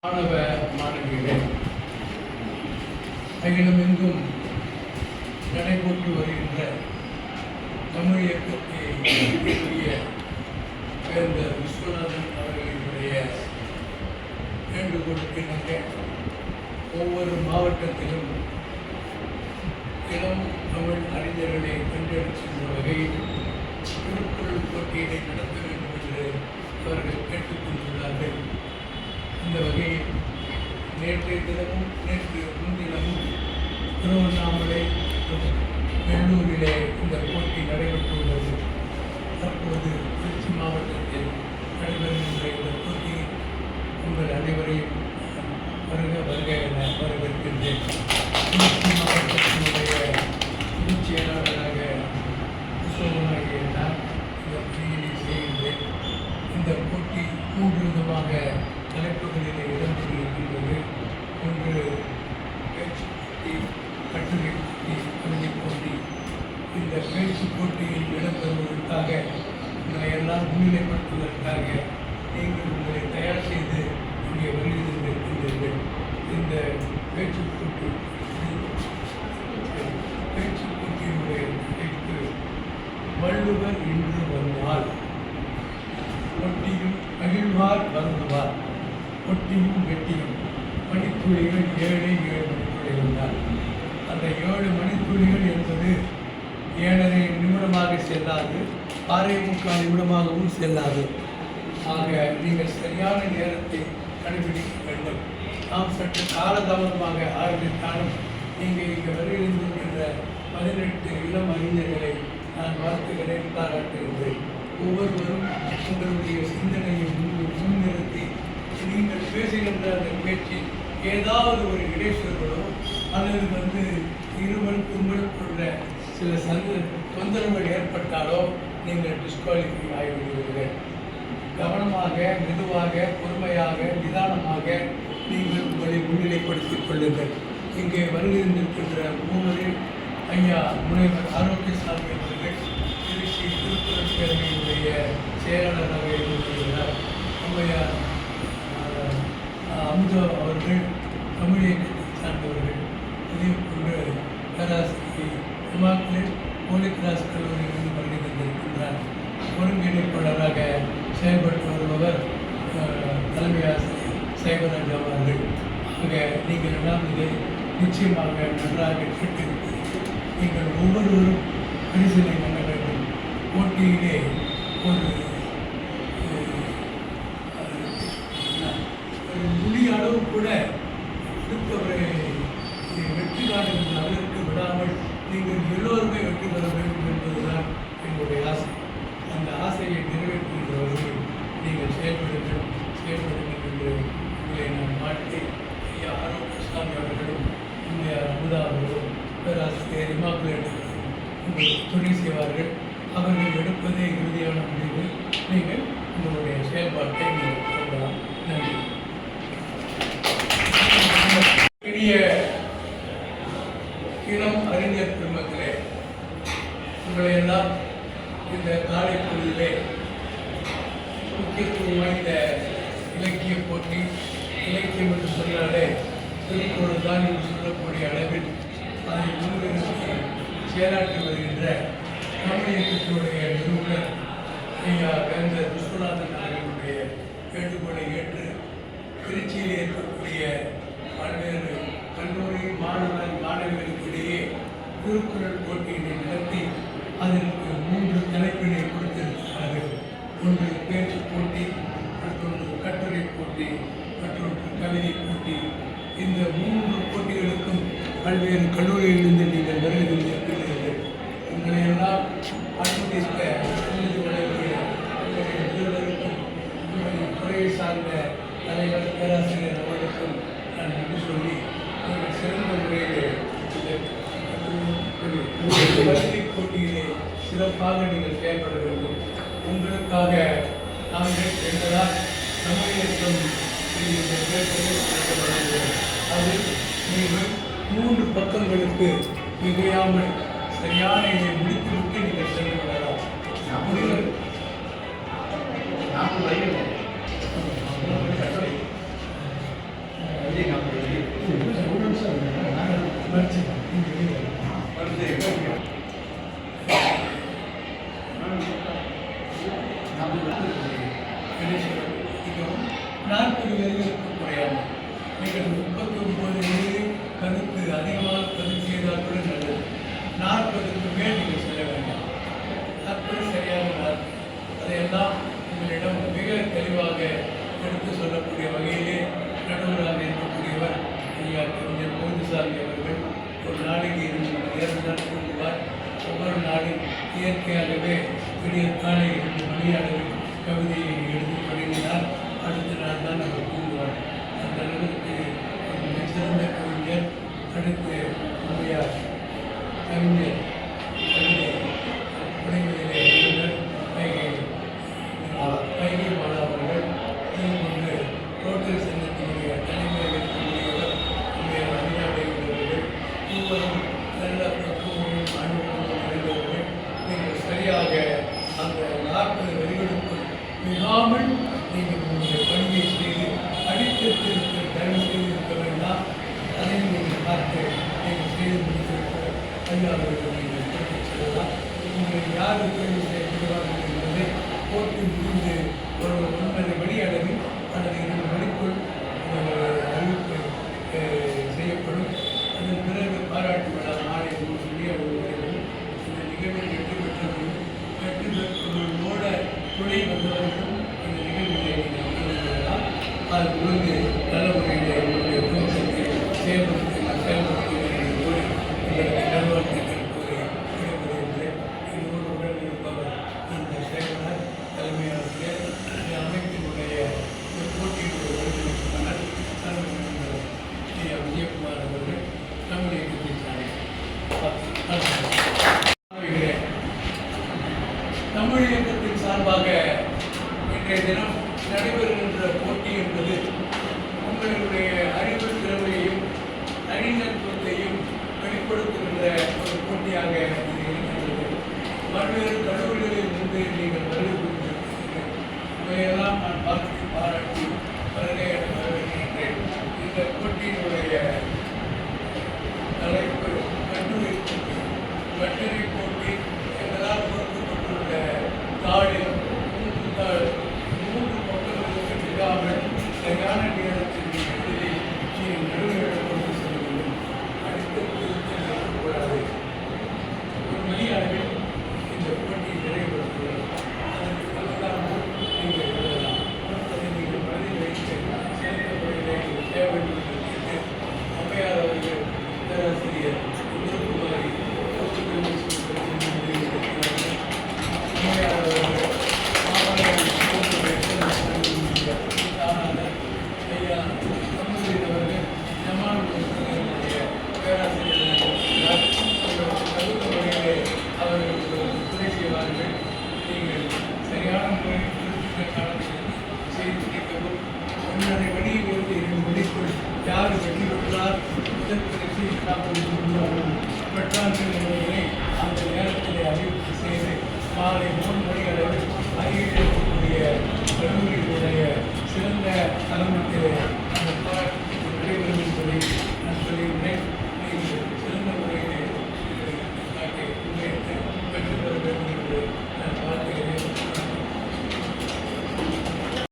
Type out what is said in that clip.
மாணவ மாணவிகளே, அகிலமெங்கும் நடைபெற்று வருகின்ற தமிழ் இயக்கத்தை சேர்ந்த விஸ்வநாதன் அவர்களினுடைய வேண்டுகோளுக்கிணங்க ஒவ்வொரு மாவட்டத்திலும் இளம் தமிழ் அறிஞர்களை கண்டெடுக்கின்ற வகையில் திருக்குறள் போட்டியினை நடத்த வேண்டும் என்று அவர்கள் கேட்டுக்கொண்டுள்ளார்கள். இந்த வகையில் நேற்றைய தினமும் நேற்று முன்தினமும் திருவண்ணாமலை வெள்ளூரிலே இந்த போட்டி நடைபெற்றுள்ளது. தற்போது திருச்சி மாவட்டத்தில் நடைபெறுகின்ற இந்த போட்டியில் உங்கள் அனைவரையும் வருக வருக என வரவேற்கின்றேன். திருச்சி மாவட்டத்தினுடைய பொதுச் செயலாளராக சோமனாகிய நான் இந்த பணியினை செய்கின்றேன். இந்த போட்டி 3 விதமாக தலைப்புகளிலே இடம்பெற்றிருக்கின்றது. ஒன்று பேச்சு போட்டி, கட்டுரை போட்டி, கவிதை போட்டி. இந்த பேச்சு போட்டியில் இடம்பெறுவதற்காக எல்லாம் முன்னிலைப்படுத்துவதற்காக நீங்கள் உங்களை தயார் செய்து இங்கே வருகின்றீர்கள். இந்த பேச்சு போட்டியினுடைய தலைப்பு வள்ளுவர் இன்று வந்தால் ஒட்டியும் மகிழ்வார் வருந்துவார், ஒட்டியும் வெட்டியும் மணித்துளிகள் 7 மணித்துளிகள் தான். அந்த 7 மணித்துளிகள் என்பது 7.5 நிமிடமாக செல்லாது, 6.25 நிமிடமாகவும் செல்லாது. ஆக நீங்கள் சரியான நேரத்தை கடைபிடிக்க வேண்டும். நாம் சற்று காலதாமதமாக ஆரம்பித்தாலும் நீங்கள் இங்கே வருகின்ற 18 இளம் அறிஞர்களை நான் வாழ்த்துகிறேன், பாராட்டுகின்றேன். ஒவ்வொருவரும் உங்களுடைய சிந்தனையை முன்னிறுத்தி நீங்கள் பேசுகின்ற அந்த பேச்சில் ஏதாவது ஒரு இடைச்சொல்களோ அல்லது இருவருக்குள்ள சில தொந்தரவுகள் ஏற்பட்டாலோ நீங்கள் டிஸ்குவாலிஃபை ஆகிவிடுவீர்கள். கவனமாக, மெதுவாக, பொறுமையாக, நிதானமாக நீங்கள் உங்களை முன்னிலைப்படுத்திக் கொள்ளுங்கள். இங்கே வருகின்றிருக்கின்ற 3 ஐயா முனைவர் ஆரோக்கியசாமி அவர்கள் திருச்சி திருக்குறள் பேரவையினுடைய செயலாளராக இருக்கிறார். அம்மையார் அமுதா அவர்கள் தமிழ் இயக்கத்தை சார்ந்தவர்கள். இதே போன்று பேராசிரியர் இமாக்குலேட் ஹோலிகிராஸ் கல்லூரியிலிருந்து வருகை தந்திருக்கின்றார். ஒருங்கிணைப்பாளராக செயல்பட்டு வருபவர் தலைமை ஆசிரியர் சைவராஜ் அவர்கள். ஆக நீங்கள் எல்லாம் இதை நிச்சயமாக நன்றாக கேட்டிருக்கிறீர்கள். நீங்கள் ஒவ்வொருவரும் பரிசீலனை பண்ண வேண்டும். போட்டியிலே ஒரு நுனி அளவு கூட அடுத்தவரை வெற்றி காணுகின்ற அளவிற்கு விடாமல் நீங்கள் எல்லோருமே வெற்றி பெற வேண்டும் என்பதுதான் என்னுடைய ஆசை. அந்த ஆசையை நிறைவேற்றுகின்ற வகையில் நீங்கள் செயல்படுங்கள் என்று உங்களை நான் மாற்றி ஐயா ஆரோக்கியசாமி அவர்களும் இந்தியா அமுதா அவர்களும் பேராசிரியர் இமாக்குலேட் உங்களுக்கு துணை செய்வார்கள். அவர்கள் எடுப்பதே இறுதியான முடிவு. நீங்கள் உங்களுடைய செயல்பாட்டை நீங்கள் சொல்லலாம். நன்றி. இனிய இளம் அறிஞர் பெருமக்களே, உங்களை எல்லாம் இந்த காலை பொழுதிலே முக்கியத்துவம் வாய்ந்த இலக்கிய போட்டி, இலக்கியம் என்று சொன்னாலே திருக்குறள் தான் என்று சொல்லக்கூடிய அளவில் அதை முன்னிறுத்தி செயலாற்றி வருகின்ற தமிழ் இயக்கத்தினுடைய நிறுவனர் ஐயா வேந்தர் விஸ்வநாதன் அவர்களுடைய வேண்டுகோளை ஏற்று திருச்சியில் இருக்கக்கூடிய பல்வேறு கல்லூரி மாணவர்களுக்கிடையே திருக்குறள் போட்டியினை நடத்தி அதற்கு 3 தலைப்பினை கொடுத்திருக்கிறார்கள். ஒன்று பேச்சு போட்டி, மற்றொன்று கட்டுரை போட்டி, மற்றொன்று கவிதை போட்டி. இந்த 3 போட்டிகளுக்கும் பல்வேறு கல்லூரிகளிலிருந்து நீங்கள் வருகிறீர்கள். உங்களை எல்லாம் அனுமதித்த முதல்வருக்கும் உங்களுடைய துறையை சார்ந்த தலைவர் பேராசிரியர் அவர்களுக்கும் நான் நன்றி சொல்லி நீங்கள் சிறந்த முறையிலே கவிதை போட்டியிலே சிறப்பாக நீங்கள் செயல்பட வேண்டும். உங்களுக்காக நாங்கள் என்பதால் தமிழகம் அது நீங்கள் 3 பக்கங்களுக்கு மிகையாமல் சரியான இதை முடித்துவிட்டு நீங்கள் சென்று விடலாம். 40 வரிகளுக்கு குறையாமல் நீங்கள் 39 வரி கருத்து அதிகமாக பதிவு செய்தால் கூட நல்லது. 40க்கு மேல் நீங்கள் செல்ல வேண்டாம். 40 சரியான நாள். அதையெல்லாம் உங்களிடம் மிக தெளிவாக எடுத்து சொல்லக்கூடிய வகையிலே நடுவராக இருக்கக்கூடியவர் ஐயா கவிஞர் கோவிந்தசாமி அவர்கள் ஒரு நாளைக்கு 2 மணி நேரம் தான் கூறுவார். ஒவ்வொரு நாளும் இயற்கையாகவே விடிய காலை 2 மணி அளவில் கவிதையை எழுதி தொடங்கினார். அடுத்த நாள் தான் அவர் கூறுவார். அந்த அளவிற்கு ஒரு மிகச்சிறந்த கவிஞர். அடுத்து அம்மையார் கவிஞர் கவிதை புனைவதிலே எழுந்தர் கைகை மாலா அவர்கள். இதுபோன்று ரோட்டரி சங்கத்தினுடைய தலைமையாக இருக்கக்கூடியவர் அம்மையார் அமிதாபை உள்ளவர்கள். மூவரும் நல்ல பக்குவமும் அனுபவமும் நிறைந்தவர்கள். நீங்கள் சரியாக அந்த 40 வரிகளுக்குள் மிகாமல் நீங்கள் உங்களுடைய பணியை செய்து அடித்தத்திற்கு தயவு செய்து இருக்க வேண்டாம். அதை நீங்கள் பார்த்து நீங்கள் செய்து முடித்திருக்க ஐயா அவர்கள் நீங்கள் எடுத்துச் செல்லலாம். உங்களை யார் தேர்வு செய்யப்படுவார்கள் என்பதை போட்டி முடிந்து ஒரு 9 மணி அளவில் அல்லது 2 மணிக்குள் அறிவிப்பு செய்யப்படும். அதன் பிறகு பாராட்டு விழா நாளை 3 மணி அளவில் இந்த நிகழ்வில் வெற்றி பெற்றவர்களும் வெற்றி பெற்றவர்களோட துணை வந்தவர்களும் இந்த நிகழ்வுகளை நீங்கள் கலந்துகொள்ளலாம். அது ஒழுங்கு நல்ல முறையில் என்னுடைய குடும்பத்தை செயல்படுத்துகிறேன் கூறி உங்களுக்கு நல்வாழ்த்துக்கள் கூறி விடைபெறுகின்றேன். என்னோடு உடன் இருப்பவர் இந்த சேவனர் தலைமையாளர்களே, இந்த அமைப்பினுடைய இந்த போட்டியினுடைய ஒருங்கிணைப்பாளர் தலைவர் ஐயா விஜயகுமார் அவர்கள் தமிழ் இயக்கத்தின் தமிழ் இயக்கத்தின் சார்பாக இன்றைய தினம் நடைபெறுகின்ற போட்டி என்பது உங்களுடைய அறிவு திறமையையும் அறிஞத்துவத்தையும் வெளிப்படுத்துகின்ற ஒரு போட்டியாக இது இருக்கின்றது. பல்வேறு கடவுள்களில் இருந்து நீங்கள் வருகை புரிந்திருக்கிறீர்கள். இவையெல்லாம் நான் பாராட்டி வரவேற்கின்றேன். இந்த போட்டியினுடைய தலைப்பு கட்டுரை போட்டி. கட்டுரை போட்டி என்பதால் கொடுக்கப்பட்டுள்ள தாளில் 3 பக்கங்களுக்கு மிகாமல் சரியான நேரத்தில் எழுதி நடுவரிடம் கொண்டு செல்ல வேண்டும். அடுத்த திருத்தம் இருக்கக்கூடாது. 1 மணி அளவில் இந்த போட்டி நிறைவேறுகிறது. அதற்கு தகுந்தாமல் நீங்கள் எழுதலாம். அதை நீங்கள் மனதில் வைத்து சிறந்த முறையில் செய்ய வேண்டும் என்று அம்மையார் அவர்கள் பேராசிரியர் குமாரி அம்மையார் அவர்கள் ஐயா கமலுதீன் அவர்கள் ஜமானுடைய பேராசிரியர் தகுந்த முறையிலே அவர்கள் துணை செய்வார்கள். நீங்கள் சரியான முறையில் குறிப்பிட்ட காலத்தில் செய்து முடிக்கவும்